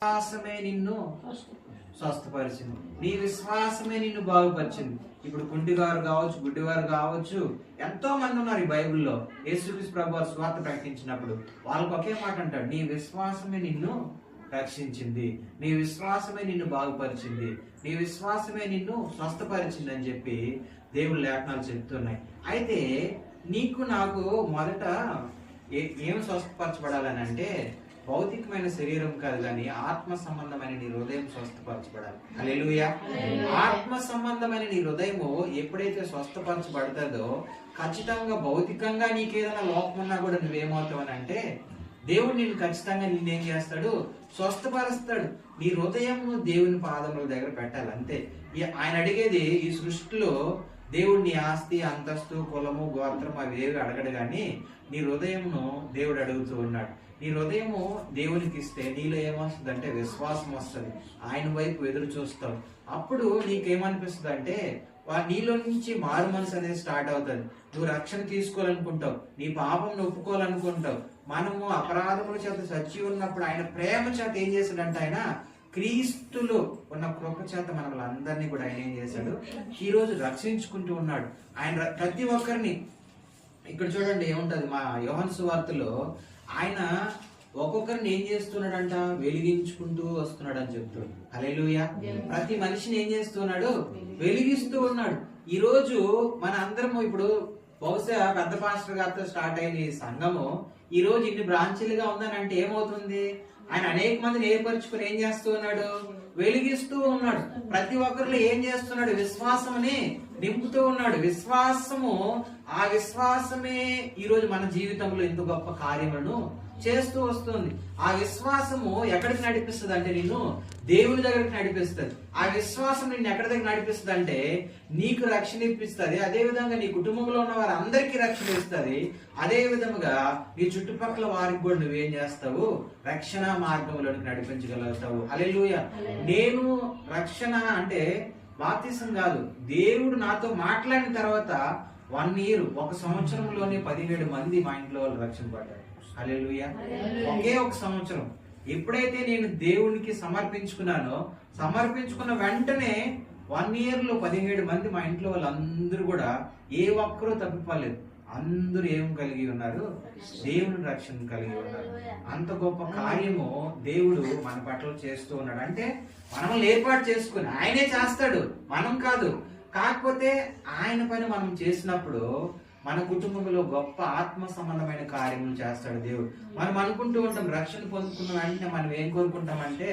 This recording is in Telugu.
విశ్వాసమే నిన్ను స్వస్థపరిచింది, నీ విశ్వాసమే నిన్ను బాగుపరిచింది. ఇప్పుడు కుంటివారు కావచ్చు, గుడ్డివారు కావచ్చు, ఎంతో మంది ఉన్నారు ఈ బైబిల్లో. యేసుక్రీస్తు ప్రభువు సువార్త ప్రకటించినప్పుడు వాళ్ళకి ఒకే మాట అంటాడు, నీ విశ్వాసమే నిన్ను రక్షించింది, నీ విశ్వాసమే నిన్ను బాగుపరిచింది, నీ విశ్వాసమే నిన్ను స్వస్థపరిచింది అని చెప్పి దేవుని లేఖనాలు చెప్తున్నాయి. అయితే నీకు నాకు మొదట ఏం స్వస్థపరచబడాలని అంటే భౌతికమైన శరీరం కాదు కానీ ఆత్మ సంబంధమైన నీ హృదయం స్వస్థపరచబడాలి. హల్లెలూయా. ఆత్మ సంబంధమైన నీ హృదయము ఎప్పుడైతే స్వస్థపరచబడుతుందో ఖచ్చితంగా భౌతికంగా నీకేదైనా లోపం ఉన్నా కూడా నువ్వేమవుతావని అంటే దేవుడు నిన్ను ఖచ్చితంగా నిన్నేం చేస్తాడు, స్వస్థపరుస్తాడు. నీ హృదయం దేవుని పాదముల దగ్గర పెట్టాలి, అంతే. ఆయన అడిగేది ఈ సృష్టిలో దేవుడు నీ ఆస్తి, అంతస్తు, కులము, గోత్రం అవి ఏవి అడగడు కానీ నీ హృదయంను దేవుడు అడుగుతూ ఉన్నాడు. నీ హృదయము దేవునికి ఇస్తే నీలో ఏమొస్తుంది అంటే విశ్వాసం వస్తుంది, ఆయన వైపు ఎదురు చూస్తావు. అప్పుడు నీకేమనిపిస్తుంది అంటే నీలో నుంచి మారు మనసు అనేది స్టార్ట్ అవుతుంది. నువ్వు రక్షణ తీసుకోవాలనుకుంటావు, నీ పాపం ఒప్పుకోవాలనుకుంటావు. మనము అపరాధముల చేత చచ్చి ఉన్నప్పుడు ఆయన ప్రేమ చేత ఏం చేశాడంటే ఆయన క్రీస్తులో ఉన్న కృప చేత మనల్ని అందరినీ కూడా ఆయన ఏం చేశాడు, ఈ రోజు రక్షించుకుంటూ ఉన్నాడు. ఆయన ప్రతి ఒక్కరిని ఇక్కడ చూడండి ఏముంటది, మా యోహాను సువార్తలో ఆయన ఒక్కొక్కరిని ఏం చేస్తున్నాడంట, వెలిగించుకుంటూ వస్తున్నాడు అని చెప్తాడు. హల్లెలూయా. ప్రతి మనిషిని ఏం చేస్తున్నాడు, వెలిగిస్తూ ఉన్నాడు. ఈ రోజు మన అందరము ఇప్పుడు బహుశా పెద్ద పాస్టర్ గారితో స్టార్ట్ అయిన ఈ సంఘము ఈ రోజు ఇన్ని బ్రాంచీలుగా ఉందని అంటే ఏమవుతుంది, ఆయన అనేక మందిని ఏర్పరచుకుని ఏం చేస్తూ ఉన్నాడు, వెలిగిస్తూ ఉన్నాడు. ప్రతి ఒక్కరిలో ఏం చేస్తున్నాడు, విశ్వాసముని నింపుతూ ఉన్నాడు. విశ్వాసము, ఆ విశ్వాసమే ఈ రోజు మన జీవితంలో ఎంత గొప్ప కార్యములను చేస్తూ వస్తుంది. ఆ విశ్వాసము ఎక్కడికి నడిపిస్తుంది అంటే నిన్ను దేవుని దగ్గరికి నడిపిస్తుంది. ఆ విశ్వాసం నిన్ను ఎక్కడి దగ్గర నడిపిస్తుంది అంటే నీకు రక్షణ ఇప్పిస్తుంది, అదే విధంగా నీ కుటుంబంలో ఉన్న వారి అందరికీ రక్షణ ఇస్తుంది. అదే విధముగా నీ చుట్టుపక్కల వారికి కూడా నువ్వేం చేస్తావు, రక్షణ మార్గంలోనికి నడిపించగలుగుతావు. హల్లెలూయా. నేను రక్షణ అంటే బాప్తిసం కాదు, దేవుడు నాతో మాట్లాడిన తర్వాత 1 year, 1 సంవత్సరంలోనే 17 మంది మా ఇంట్లో వాళ్ళు రక్షణ పడ్డారు. హల్లెలూయా. ఒకే 1 సంవత్సరం. ఎప్పుడైతే నేను దేవునికి సమర్పించుకున్నానో, సమర్పించుకున్న వెంటనే 1 year లో 17 మంది మా ఇంట్లో వాళ్ళందరూ కూడా ఏ ఒక్కరూ తప్పిపోలేదు. అందరూ ఏం కలిగి ఉన్నారు, దేవుని రక్షణ కలిగి ఉన్నారు. అంత గొప్ప కార్యము దేవుడు మన పట్ల చేస్తూ ఉన్నాడు. అంటే మనల్ని ఏర్పాటు చేసుకుని ఆయనే చేస్తాడు, మనం కాదు. కాకపోతే ఆయన పని మనం చేసినప్పుడు మన కుటుంబంలో గొప్ప ఆత్మ సంబంధమైన కార్యములు చేస్తాడు దేవుడు. మనం అనుకుంటూ ఉంటాం రక్షణ పొందుకున్న వెంటనే మనం ఏం కోరుకుంటామంటే